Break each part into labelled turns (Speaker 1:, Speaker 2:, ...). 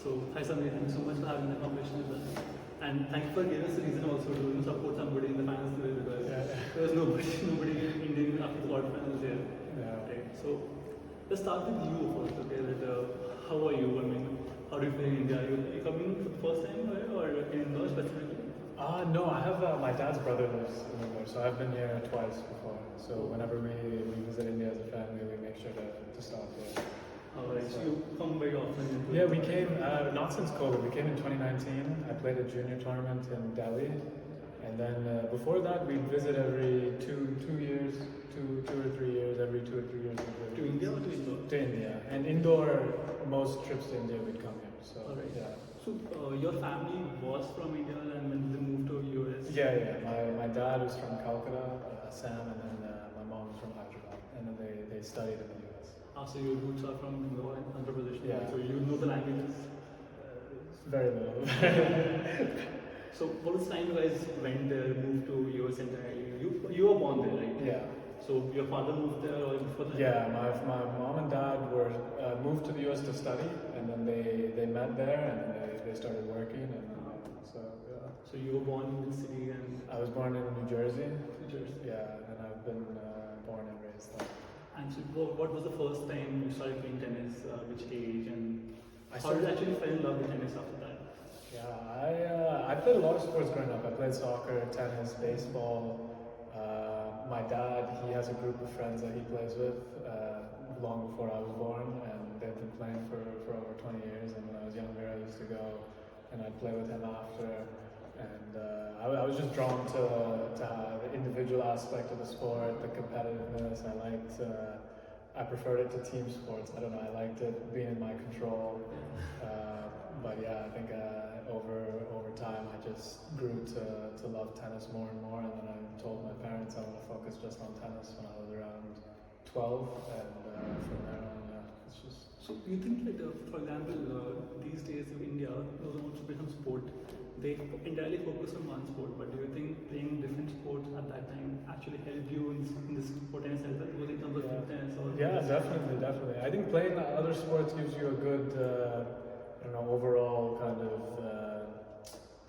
Speaker 1: So, hi Samir, thank you so much for having the conversation with us. And thank you for giving us a reason also to support somebody in the finals today because there was nobody Indian after the quarterfinals here.
Speaker 2: Yeah.
Speaker 1: Right. So, let's start with you first, okay? How are you? I mean, how do you feel in India? Are you coming for the first time or in Indore specifically?
Speaker 2: No, I have my dad's brother lives in Indore, so I've been here twice before. So whenever we visit India as a family, we make sure to stop here.
Speaker 1: Alright, so you come very often?
Speaker 2: Yeah, we came, not since COVID, we came in 2019. I played a junior tournament in Delhi. And then before that, we'd visit every two or 3 years, every 2 or 3 years.
Speaker 1: To India or to Indore?
Speaker 2: To India. And Indore, most trips to India we'd come here. So,
Speaker 1: Alright.
Speaker 2: yeah.
Speaker 1: So your family was from India and when they moved to US?
Speaker 2: Yeah. My dad was from Calcutta, Sam, and then my mom was from Hyderabad. And then they studied in the US.
Speaker 1: So your roots are from Indore and Andhra Pradesh.
Speaker 2: Yeah.
Speaker 1: So you know the languages?
Speaker 2: Very little.
Speaker 1: So what was the time you guys went there, moved to US entirely? You were born there, right?
Speaker 2: Yeah.
Speaker 1: So your father moved there or before that?
Speaker 2: Yeah, my mom and dad were moved to the US to study, and then they met there, and they started working, and so yeah.
Speaker 1: So you were born in the city and
Speaker 2: I was born in New Jersey.
Speaker 1: New Jersey.
Speaker 2: Yeah, and I've been born and raised there.
Speaker 1: And so what was the first time you started playing tennis? Which age and
Speaker 2: I
Speaker 1: how did you
Speaker 2: started-
Speaker 1: actually fall in love with tennis after that?
Speaker 2: Yeah, I played a lot of sports growing up. I played soccer, tennis, baseball. My dad, he has a group of friends that he plays with long before I was born, and they've been playing for over 20 years. And when I was younger, I used to go and I'd play with him after. And I was just drawn to the individual aspect of the sport, the competitiveness. I preferred it to team sports. I don't know, I liked it being in my control. But yeah, I think over time I just grew to love tennis more and more, and then I told my parents I want to focus just on tennis when I was around 12, and from there on, yeah, it's just...
Speaker 1: So you think like, for example, these days in India, those who want to become sport, they entirely focus on one sport, but do you think playing different sports at that time actually helped you in this sport tennis as well, both in terms of fitness or...
Speaker 2: Yeah, definitely. I think playing other sports gives you a good, overall kind of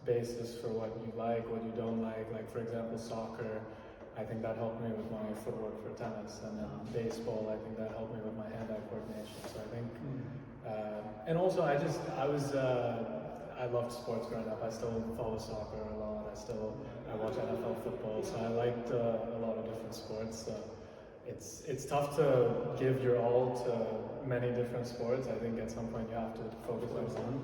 Speaker 2: basis for what you like, what you don't like. Like for example, soccer, I think that helped me with my footwork for tennis, and then baseball, I think that helped me with my hand-eye coordination. So I think, and also I loved sports growing up. I still follow soccer a lot. I watch NFL football, so I liked a lot of different sports. So it's tough to give your all to many different sports. I think at some point you have to focus on some.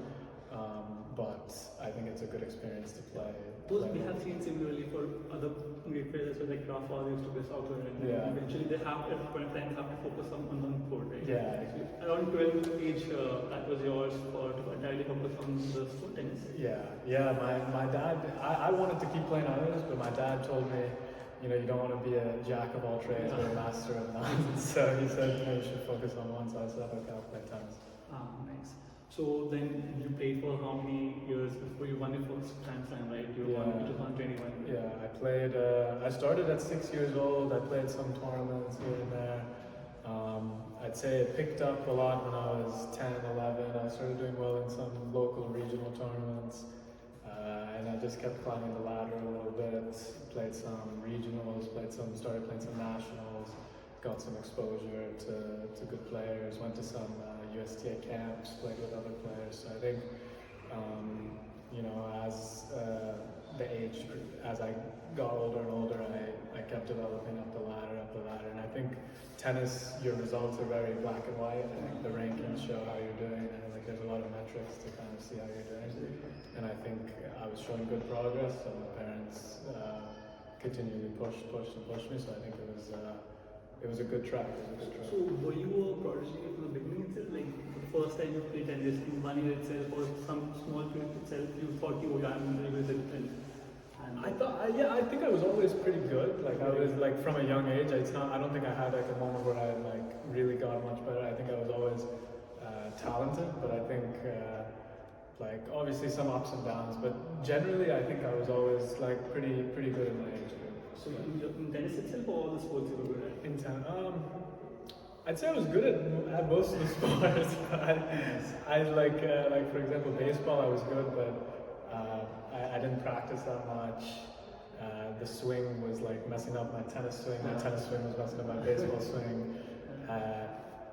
Speaker 2: But I think it's a good experience to play.
Speaker 1: We have seen similarly for other great players, like Rafa used to play soccer, and eventually they have at point of time have to focus on one sport, right?
Speaker 2: Yeah.
Speaker 1: Around 12 age, that was yours to entirely focus on the sport tennis.
Speaker 2: Yeah. My dad, I wanted to keep playing others, but my dad told me, you don't want to be a jack of all trades or a master of none. So he said, you should focus on one. So I said, okay, I'll play tennis.
Speaker 1: Nice. So then you played for how many years before you won your first Grand Slam, right? You won in 2021.
Speaker 2: Yeah, I started at 6 years old. I played some tournaments here and there. I'd say it picked up a lot when I was 10, 11. I started doing well in some local regional tournaments. And I just kept climbing the ladder a little bit. Played some regionals, started playing some nationals. Got some exposure to good players, went to some USTA camps, played with other players. So I think, as the age, as I got older and older, I kept developing up the ladder. And I think tennis, your results are very black and white. I think the rankings show how you're doing, and there's a lot of metrics to kind of see how you're doing. And I think I was showing good progress, so my parents continually pushed me. So I think it was a good track.
Speaker 1: So were you a prodigy from the beginning itself? Like for the first time you played tennis in 1 year itself, or some small field itself, you thought I'm really good at it?
Speaker 2: I think I was always pretty good. Like I was from a young age. I don't think I had like a moment where I really got much better. I think I was always talented, but I think obviously some ups and downs. But generally, I think I was always pretty good in my age group.
Speaker 1: So in tennis itself, or all the sports you were good at?
Speaker 2: In tennis, I'd say I was good at most of the sports. I like for example baseball. I was good, but I didn't practice that much. The swing was like messing up my tennis swing. My tennis swing was messing up my baseball swing.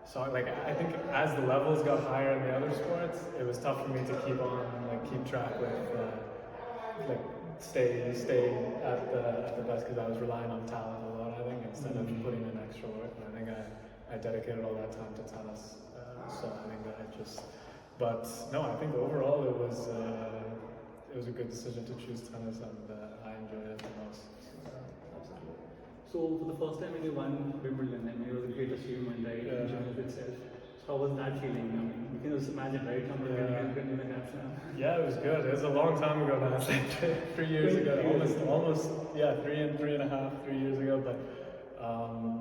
Speaker 2: So like I think as the levels got higher in the other sports, it was tough for me to keep track with like stay at the best because I was relying on talent a lot. I think instead of putting in extra work. And I think I dedicated all that time to tennis. So I think that but no, I think overall it was a good decision to choose tennis, and I enjoyed it the most.
Speaker 1: So for the first time when you won Wimbledon, I mean, it was a great achievement, right? In general itself. So how was that feeling? I mean, you can just imagine, right? Someone winning a Grand Slam.
Speaker 2: Yeah, it was good. It was a long time ago now. It's like 3 years ago. Almost, yeah, 3 years ago. But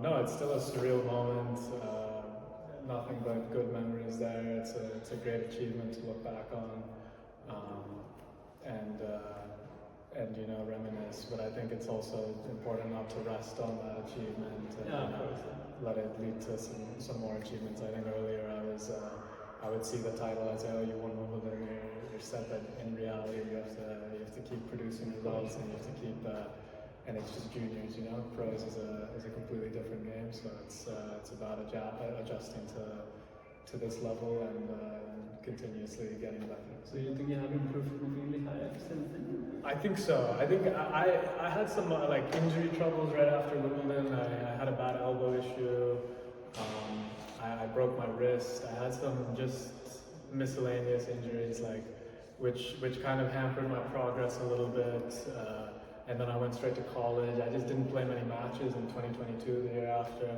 Speaker 2: no, it's still a surreal moment. Nothing but good memories there. It's a great achievement to look back on, and reminisce. But I think it's also important not to rest on that achievement and let it lead to some more achievements. I think earlier I would see the title as, oh, you won Wimbledon, you're set, but in reality you have to keep producing results, and you have to keep and it's just juniors, pros is a completely different game, so it's about adjusting to this level and continuously getting better.
Speaker 1: So you think you have improved significantly higher since then?
Speaker 2: I think so. I think I had some injury troubles right after Wimbledon. I had a bad elbow issue. I broke my wrist. I had some just miscellaneous injuries, which kind of hampered my progress a little bit. And then I went straight to college. I just didn't play many matches in 2022, the year after.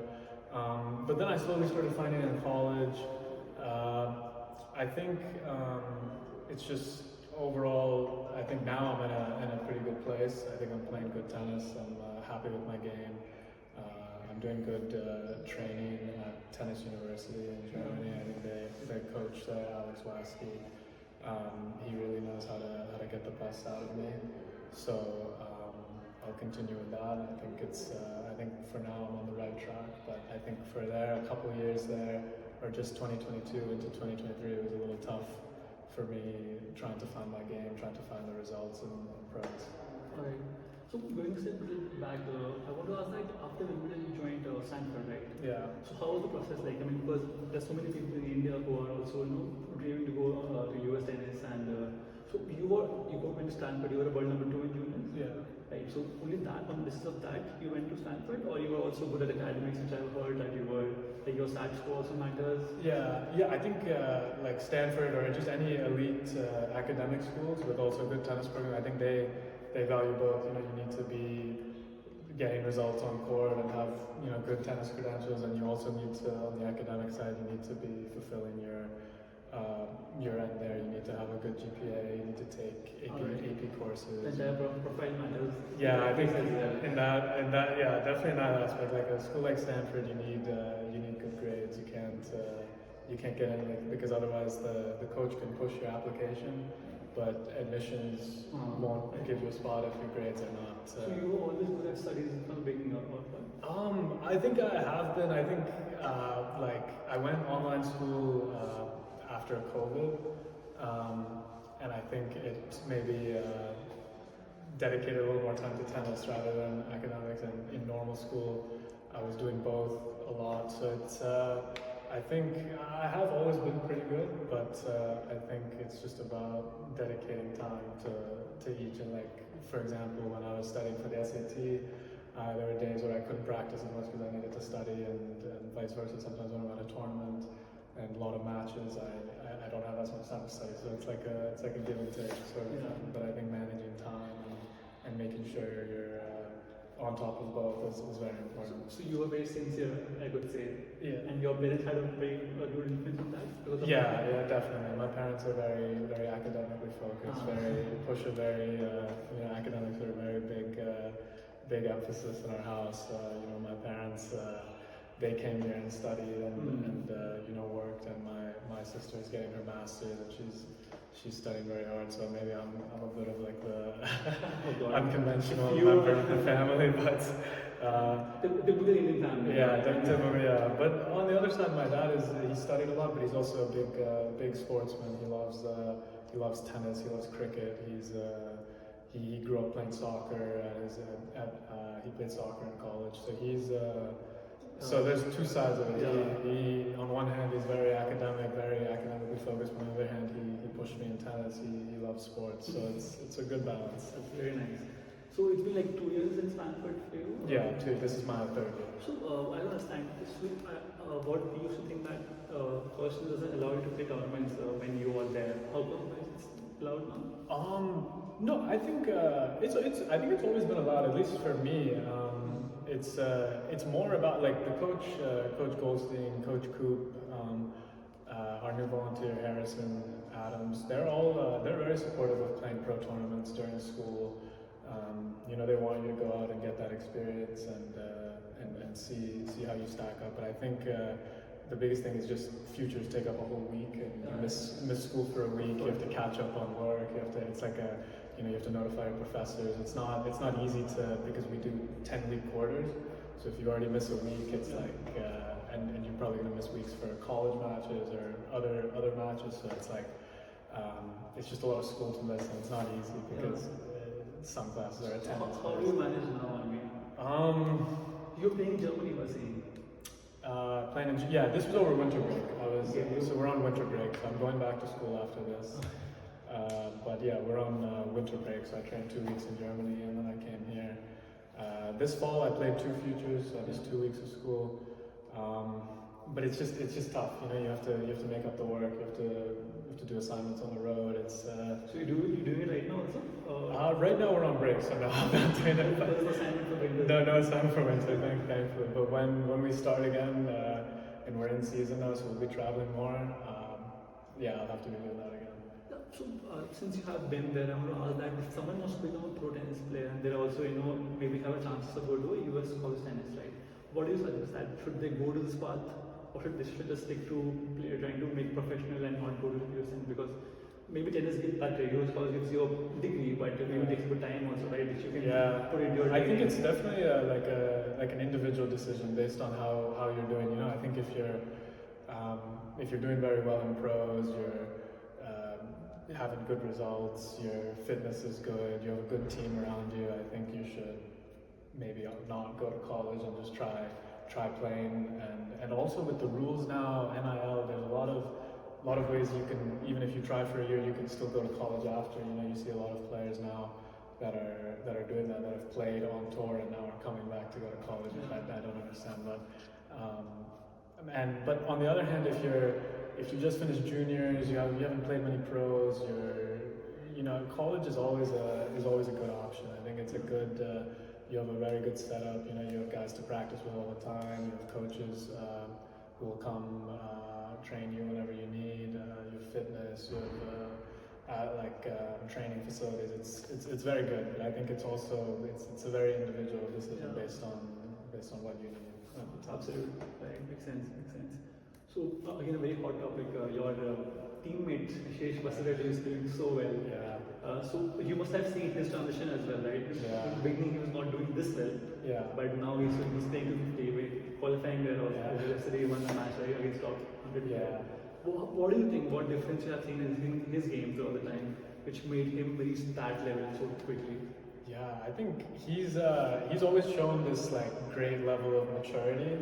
Speaker 2: But then I slowly started finding it in college. I think it's just overall, I think now I'm in a pretty good place. I think I'm playing good tennis. I'm happy with my game. I'm doing good training at Tennis University in Germany. I think the coach there, Waske, he really knows how to get the best out of me. So I'll continue with that. I think I think for now I'm on the right track, but I think for a couple of years there, or just 2022 into 2023, it was a little tough for me trying to find my game, trying to find the results in pros.
Speaker 1: Alright. So going a step back, I want to ask that after Wimbledon you joined Stanford, right?
Speaker 2: Yeah.
Speaker 1: So how was the process like? I mean, because there's so many people in India who are also dreaming to go to US tennis, and so you went to Stanford. You were a world number 2 in juniors.
Speaker 2: Yeah.
Speaker 1: Right. So only that on the basis of that you went to Stanford, or you were also good at academics, which I've heard that you were like your SAT score also matters.
Speaker 2: Yeah. I think like Stanford or just any elite academic schools with also good tennis program, I think they value both. You need to be getting results on court and have good tennis credentials, and you also need to, on the academic side, you need to be fulfilling your end there. You need to have a good GPA. You need to take AP courses.
Speaker 1: And their profile matters.
Speaker 2: Yeah, I think in that definitely in that aspect. Like a school like Stanford, you need good grades. You can't get anything because otherwise the coach can push your application, but admissions won't give you a spot if your grades are not.
Speaker 1: So you were always good at studies from the beginning or what?
Speaker 2: I think I have been. I think I went online school after COVID, and I think it maybe dedicated a little more time to tennis rather than academics. And in normal school, I was doing both a lot. So it's. I think I have always been pretty good, but I think it's just about dedicating time to each. And for example, when I was studying for the SAT, there were days where I couldn't practice as much because I needed to study, and vice versa. Sometimes when I'm at a tournament and a lot of matches, I don't have as much time to study. So it's like a give and take sort of thing. But I think managing time and making sure you're on top of both is very important.
Speaker 1: So you were very sincere, I could say.
Speaker 2: Yeah.
Speaker 1: And your parents had a very good influence on that?
Speaker 2: Yeah, definitely. My parents are very, very academically focused. Push a very, academics are a very big emphasis in our house. My parents, they came here and studied and worked. And my sister is getting her master's, and she's studying very hard, so maybe I'm a bit of like the
Speaker 1: Oh God.
Speaker 2: unconventional
Speaker 1: You-
Speaker 2: member of the family, but
Speaker 1: Typical Indian family.
Speaker 2: yeah, typically, yeah. But on the other side, my dad he studied a lot, but he's also a big sportsman. He loves tennis, he loves cricket. He grew up playing soccer he played soccer in college, so so there's two sides of it.
Speaker 1: Yeah.
Speaker 2: He on one hand he's very academically focused, but on the other hand he pushed me in tennis. He loves sports, so it's a good balance.
Speaker 1: That's very nice. So it's been like 2 years in Stanford for you?
Speaker 2: Yeah, this is my third year.
Speaker 1: So I don't understand. So, what we used to think that Caution doesn't allow you to play tournaments when you are there. How come it's allowed now?
Speaker 2: No, I think I think it's always been allowed, at least for me. It's more about like the coach, Coach Goldstein, Coach Coop, our new volunteer Harrison, Adams. They're very supportive of playing pro tournaments during school. They want you to go out and get that experience and see how you stack up. But I think the biggest thing is just futures take up a whole week, and you miss school for a week. You have to catch up on work. It's like you have to notify your professors. It's not easy because we do 10-week quarters. So if you already miss a week, it's like and you're probably gonna miss weeks for college matches or other matches. So it's like it's just a lot of school to miss, and it's not easy because some classes are attendance.
Speaker 1: How do you manage now? I mean, you're playing Germany, was saying.
Speaker 2: This was over winter break. So we're on winter break. So I'm going back to school after this. But yeah, we're on winter break. So I trained 2 weeks in Germany, and then I came here. This fall I played 2 futures. So I missed 2 weeks of school. But it's just tough. You have to make up the work. You have to do assignments on the road.
Speaker 1: So you doing it right now also?
Speaker 2: Right now we're on break, so no, I'm not doing it.
Speaker 1: There's no assignment for winter.
Speaker 2: No assignment for winter, thankfully. But when we start again, and we're in season now, so we'll be traveling more. I'll have to be doing that again.
Speaker 1: So since you have been there, I want to ask that if someone wants to become a pro tennis player and they're also maybe have a chance to go to a US college tennis, right? What do you suggest that should they go to this path, or should they just stick to trying to make professional and not go to the US? Because maybe tennis gives that US college gives you a degree, but it maybe takes a bit time also, right? Which you can put into your.
Speaker 2: I think it's definitely like an individual decision based on how you're doing. I think if you're doing very well in pros, you're having good results, your fitness is good, you have a good team around you, I think you should maybe not go to college and just try playing. And also with the rules now, NIL, there's a lot of ways you can, even if you try for a year, you can still go to college after. You see a lot of players now that are doing that have played on tour and now are coming back to go to college, which I don't understand. But on the other hand, if you just finished juniors, you haven't played many pros, college is always a good option. I think it's a good. You have a very good setup. You have guys to practice with all the time. You have coaches who will come train you whenever you need. You have fitness. You have training facilities. It's very good. But I think it's a very individual decision based on what you need.
Speaker 1: Absolutely, right. Makes sense. So again, a very hot topic. Your teammate Nishesh is doing so well.
Speaker 2: Yeah.
Speaker 1: So you must have seen his transition as well, right?
Speaker 2: Yeah.
Speaker 1: In the beginning, he was not doing this well.
Speaker 2: Yeah.
Speaker 1: But now he's playing to 50, qualifying there also. Yesterday he won the match right against top 100.
Speaker 2: Yeah.
Speaker 1: What do you think? What difference you have seen in his game throughout the time, which made him reach that level so quickly?
Speaker 2: Yeah, I think he's always shown this great level of maturity.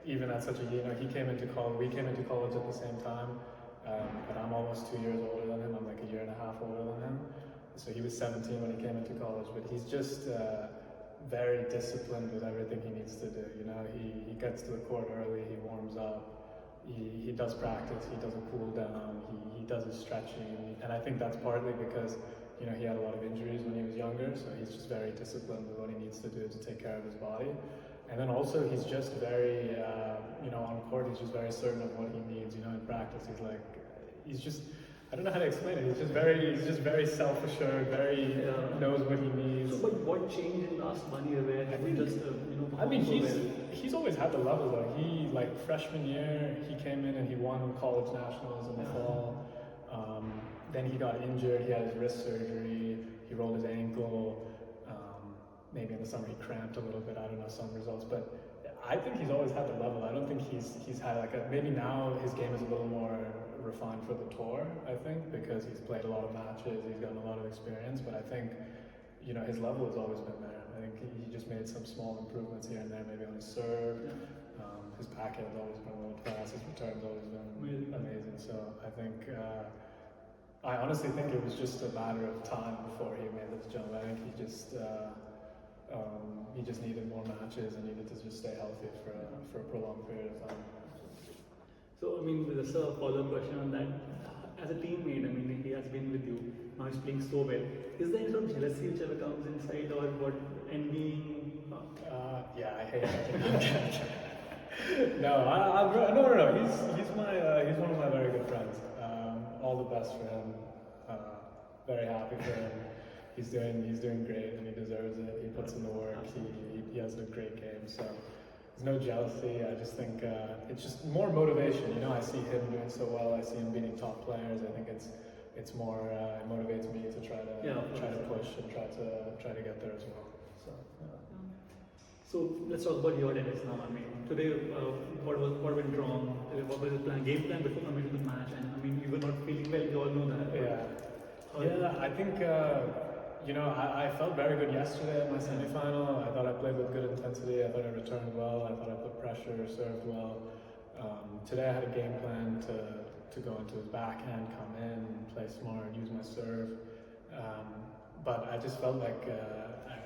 Speaker 2: Even at such a we came into college at the same time, but I'm almost 2 years older than him. I'm like a year and a half older than him. So he was 17 when he came into college, but he's just very disciplined with everything he needs to do. He gets to the court early, he warms up, he does practice, he does a cool down, he does his stretching, and I think that's partly because he had a lot of injuries when he was younger, so he's just very disciplined with what he needs to do to take care of his body. And then also he's just very, on court he's just very certain of what he needs. In practice he's just, I don't know how to explain it. He's just very self-assured, very knows what he needs.
Speaker 1: So, but what changed in the last 1 year where he just,
Speaker 2: he's always had the level though. He freshman year he came in and he won college nationals in the fall. Then he got injured, he had his wrist surgery, he rolled his ankle. Maybe in the summer he cramped a little bit, I don't know, some results. But I think he's always had the level. I don't think he's had like a, maybe now his game is a little more refined for the tour, I think, because he's played a lot of matches, he's gotten a lot of experience, but I think, you know, his level has always been there. I think he just made some small improvements here and there, maybe on his serve. His backhand's always been world class, his return's always been amazing. So I think, I honestly think it was just a matter of time before he made this jump. I think he just needed more matches and needed to just stay healthy for a prolonged period of time.
Speaker 1: So, I mean, just a follow-up question on that. As a teammate, I mean, he has been with you, now he's playing so well. Is there any sort of jealousy which ever comes inside, or what, envying?
Speaker 2: Yeah, I hate that. No. He's one of my very good friends. All the best for him. Very happy for him. He's doing great, and he deserves it. He puts in the work. He has a great game. So there's no jealousy. I just think it's just more motivation. You know, I see him doing so well. I see him beating top players. I think it's more it motivates me to try to push and try to get there as well. So.
Speaker 1: So let's talk about your tennis now. I mean, today, what went wrong? What was the game plan before coming to the match? And I mean, you were not feeling well. We all know that.
Speaker 2: Yeah. I think you know, I felt very good yesterday at my semi-final. I thought I played with good intensity. I thought I returned well. I thought I put pressure, served well. Today I had a game plan to go into his backhand, come in, play smart, use my serve. But I just felt like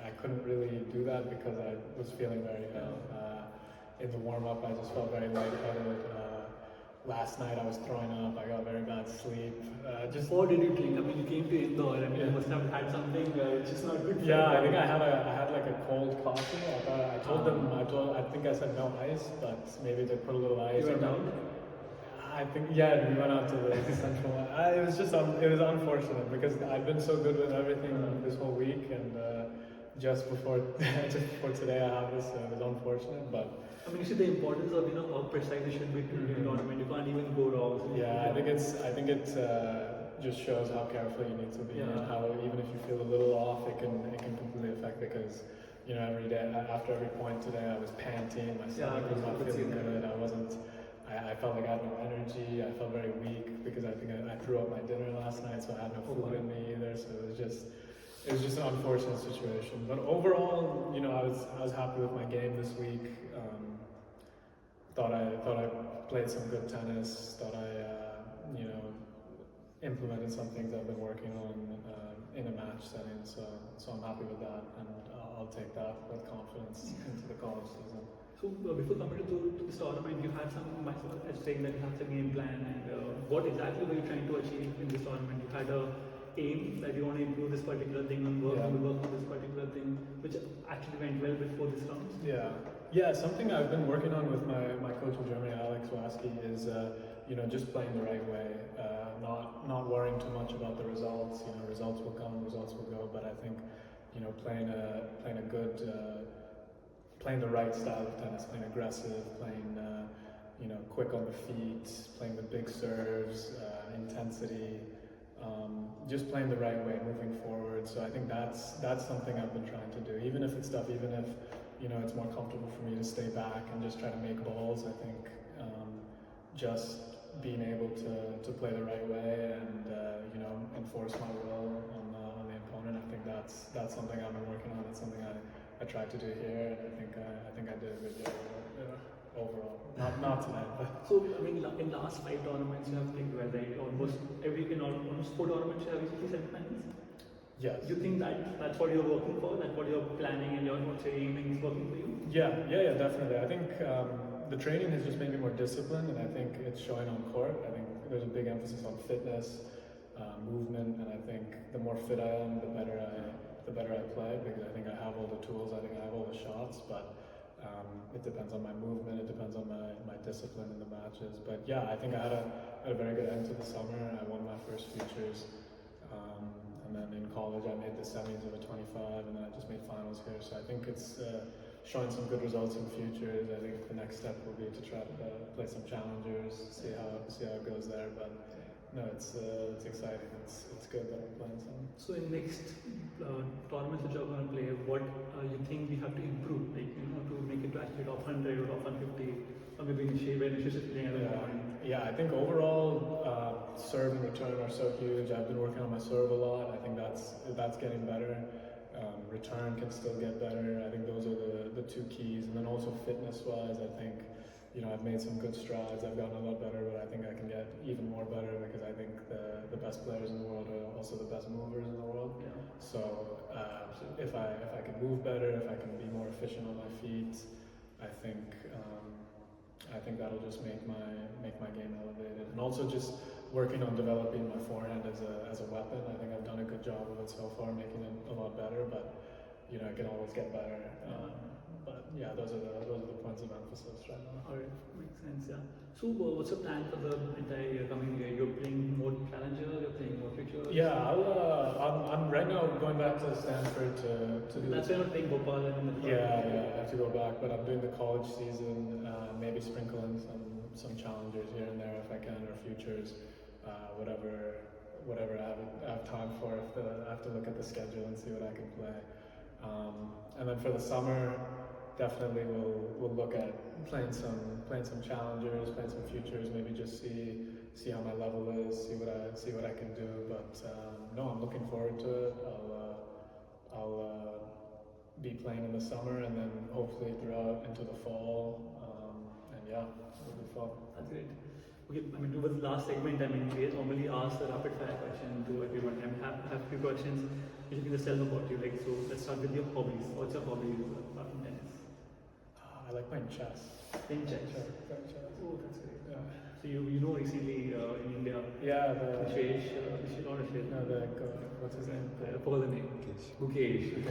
Speaker 2: I couldn't really do that because I was feeling very ill. In the warm-up, I just felt very lightheaded. Last night I was throwing up. I got very bad sleep.
Speaker 1: What did you drink? I mean, you came to Indore. I mean, you must have had something which is not good for you.
Speaker 2: I think I had like a cold coffee. I think I said no ice, but maybe they put a little ice.
Speaker 1: You went out?
Speaker 2: I think we went out to the central. It was unfortunate because I've been so good with everything this whole week, and just before today I have this. It was unfortunate, but.
Speaker 1: I mean, you see the importance of how precise you should be in the tournament. You can't even go wrong. So
Speaker 2: I think it just shows how careful you need to be, and how even if you feel a little off, it can completely affect. Because every day after every point today, I was panting. My stomach was not feeling good. I felt like I had no energy. I felt very weak because I think I threw up my dinner last night, so I had no food in me either. So it was just an unfortunate situation. But overall, I was happy with my game this week. Thought I played some good tennis. Thought I implemented some things I've been working on in a match setting. So I'm happy with that, and I'll take that with confidence into the college season.
Speaker 1: So before coming to this tournament, you had some saying that you have some game plan, and what exactly were you trying to achieve in this tournament? You had a aim that you want to improve this particular thing and work on this particular thing, which actually went well before this round.
Speaker 2: Something I've been working on with my coach in Germany, Waske, is just playing the right way, not worrying too much about the results. Results will come, results will go, but I think playing the right style of tennis, playing aggressive, playing quick on the feet, playing with big serves, intensity. Just playing the right way, moving forward. So I think that's something I've been trying to do. Even if it's tough, even if it's more comfortable for me to stay back and just try to make balls. I think just being able to play the right way and enforce my will on the opponent. I think that's something I've been working on. It's something I tried to do here, and I think I did a good job overall. Not tonight, but.
Speaker 1: So I mean, in last 5 tournaments you have played well, right? Almost 4 tournaments you have reached the semi-finals.
Speaker 2: Yes.
Speaker 1: You think that's what you're working for? That's what you're planning and what you're aiming is working for you?
Speaker 2: Yeah, definitely. I think the training has just made me more disciplined, and I think it's showing on court. I think there's a big emphasis on fitness, movement, and I think the more fit I am, the better I play, because I think I have all the tools. I think I have all the shots, but. It depends on my movement, it depends on my discipline in the matches. But I think I had a very good end to the summer. I won my first futures. And then in college I made the semis of a 25, and then I just made finals here. So I think it's showing some good results in futures. I think the next step will be to try to play some challengers, see how it goes there. But no, it's exciting. It's good that I'm playing some.
Speaker 1: So in next tournaments which you're going to play, what you think we have to improve, like to make it to actually top 100 or top 150, or maybe Nishesh, where Nishesh is playing at the moment?
Speaker 2: Yeah, I think overall serve and return are so huge. I've been working on my serve a lot. I think that's getting better. Return can still get better. I think those are the two keys. And then also fitness-wise, I think I've made some good strides. I've gotten a lot better, but I think I can get even more better because I think the best players in the world are also the best movers in the world.
Speaker 1: Yeah.
Speaker 2: So if I can move better, if I can be more efficient on my feet, I think that'll just make my game elevated. And also just working on developing my forehand as a weapon. I think I've done a good job of it so far, making it a lot better. But it can always get better. But yeah, those are the points of emphasis right now.
Speaker 1: Alright, makes sense. Yeah. So what's your plan for the entire year coming year? You're playing more challenger. You're playing more futures.
Speaker 2: Yeah, I'm right now going back to Stanford to do.
Speaker 1: That's why you're not playing Bhopal and.
Speaker 2: Yeah, I have to go back, but I'm doing the college season. Maybe sprinkle in some challengers here and there if I can, or futures. Whatever I have time for. I have to look at the schedule and see what I can play. And then for the summer, definitely we'll look at playing some challengers, playing some futures. Maybe just see how my level is, see what I can do. But no, I'm looking forward to it. I'll be playing in the summer and then hopefully throughout into the fall. And yeah, it'll be fun.
Speaker 1: That's great. Okay, towards the last segment, we normally ask a rapid fire question to everyone. I have a few questions which you can just tell them about you. So let's start with your hobbies. What's your hobbies apart from tennis?
Speaker 2: I like playing chess.
Speaker 1: Playing chess.
Speaker 2: Playing chess.
Speaker 1: Oh, that's great.
Speaker 2: Yeah.
Speaker 1: So recently in India.
Speaker 2: Yeah,
Speaker 1: Nishesh, not Nishesh.
Speaker 2: No, what's his name?
Speaker 1: I forgot the name. Mukesh.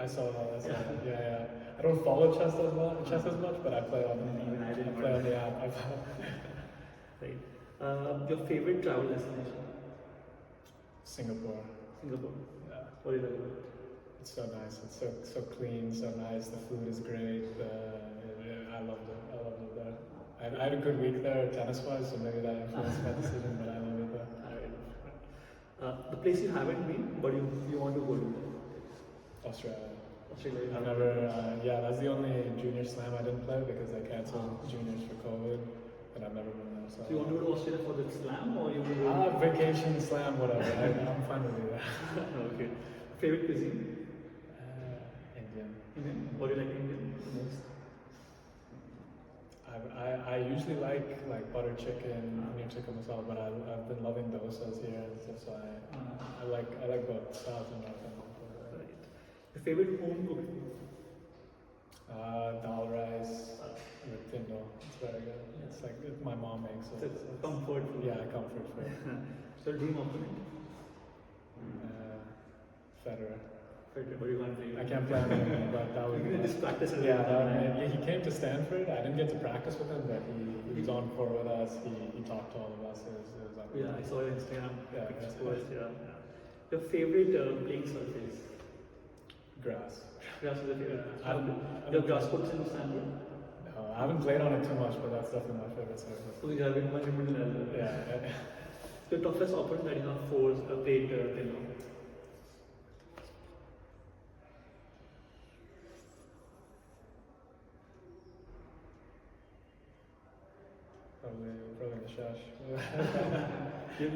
Speaker 2: I saw that. Yeah. I don't follow chess as much, but I play on the app.
Speaker 1: Right. Your favorite travel destination?
Speaker 2: Singapore.
Speaker 1: Singapore.
Speaker 2: Yeah.
Speaker 1: What do you like about it?
Speaker 2: It's so nice. It's so clean, so nice. The food is great. I loved it there. I had a good week there, tennis-wise, so maybe that influenced my decision, but I love it there.
Speaker 1: The place you haven't been, but you want to go to?
Speaker 2: Australia.
Speaker 1: Australia.
Speaker 2: I've never. That's the only junior slam I didn't play because they canceled juniors for COVID, and I've never been there.
Speaker 1: So you want to go to Australia for the slam, or you want to go?
Speaker 2: Vacation, slam, whatever. I'm fine with either.
Speaker 1: Okay. Favorite cuisine?
Speaker 2: Indian.
Speaker 1: Indian. What do you like Indian the most?
Speaker 2: I usually like butter chicken, paneer tikka masala, but I've been loving dosas here, so I like both South and North Indian.
Speaker 1: Right. Your favorite home cooked food?
Speaker 2: Dal rice with tindo. It's very good. It's like my mom makes it.
Speaker 1: It's comfort food.
Speaker 2: Yeah, comfort food.
Speaker 1: So dream opponent?
Speaker 2: Federer.
Speaker 1: What do you want to say?
Speaker 2: I can't play him anymore, but that would be.
Speaker 1: Just practice it.
Speaker 2: Yeah, he came to Stanford. I didn't get to practice with him, but he was on court with us. He talked to all of us. It was
Speaker 1: Yeah, I saw your Instagram pictures.
Speaker 2: Yeah.
Speaker 1: Your favorite playing surface?
Speaker 2: Grass.
Speaker 1: Grass is the favorite.
Speaker 2: Yeah.
Speaker 1: Your grass courts in Stanford?
Speaker 2: No, I haven't played on it too much, but that's definitely my favorite surface.
Speaker 1: So you have been much Wimbledon as well.
Speaker 2: Yeah.
Speaker 1: The toughest opponent that you have played till now?
Speaker 2: Probably Nishesh.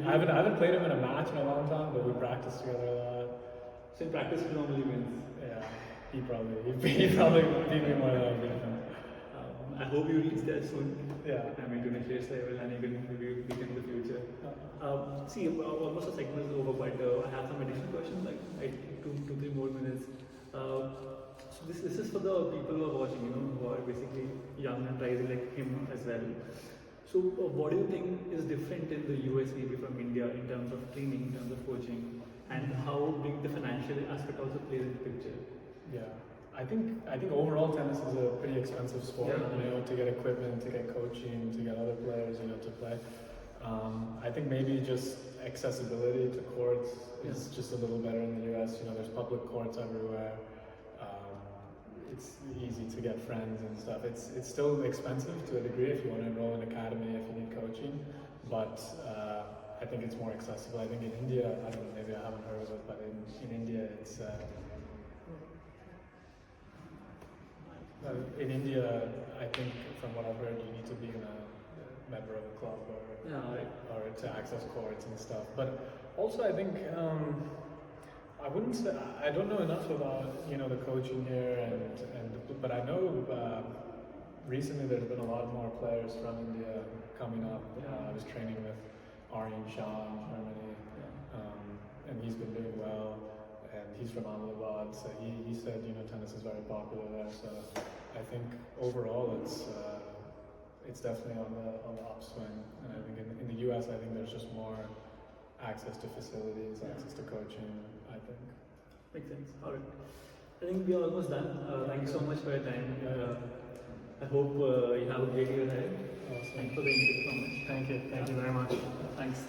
Speaker 2: I haven't played him in a match in a long time, but we practiced together a lot.
Speaker 1: So in practice, he normally wins.
Speaker 2: Yeah, he probably beat me more than I beat him.
Speaker 1: I hope you reach there soon.
Speaker 2: Yeah.
Speaker 1: To Nishesh level, and you can maybe beat him in the future. See, almost a segment is over, but I have some additional questions, like 2-3 more minutes. So this is for the people who are watching, who are basically young and rising like him as well. So what do you think is different in the US maybe from India in terms of training, in terms of coaching, and how big the financial aspect also plays in the picture?
Speaker 2: Yeah. I think overall tennis is a pretty expensive sport.
Speaker 1: Yeah.
Speaker 2: To get equipment, to get coaching, to get other players, to play. I think maybe just accessibility to courts is just a little better in the US. There's public courts everywhere. it's easy to get friends and stuff. It's still expensive to a degree if you want to enroll in an academy, if you need coaching, but I think it's more accessible. I think in India, I don't know, maybe I haven't heard of it, but in India it's in India, I think from what I've heard, you need to be a member of a club or to access courts and stuff. But also, I think I wouldn't say I don't know enough about the coaching here, but I know recently there's been a lot more players from India coming up. I was training with Aryan Shah in Germany, and he's been doing well. And he's from Ahmedabad, so he said tennis is very popular there. So I think overall it's definitely on the upswing. And I think in the US, I think there's just more access to facilities, access to coaching. I think
Speaker 1: makes sense. All right, I think we are almost done. Thank you so much for your time. I hope you have a great year ahead.
Speaker 2: Awesome.
Speaker 1: Thanks for the interview so much.
Speaker 2: Thank you very much.
Speaker 1: Thanks.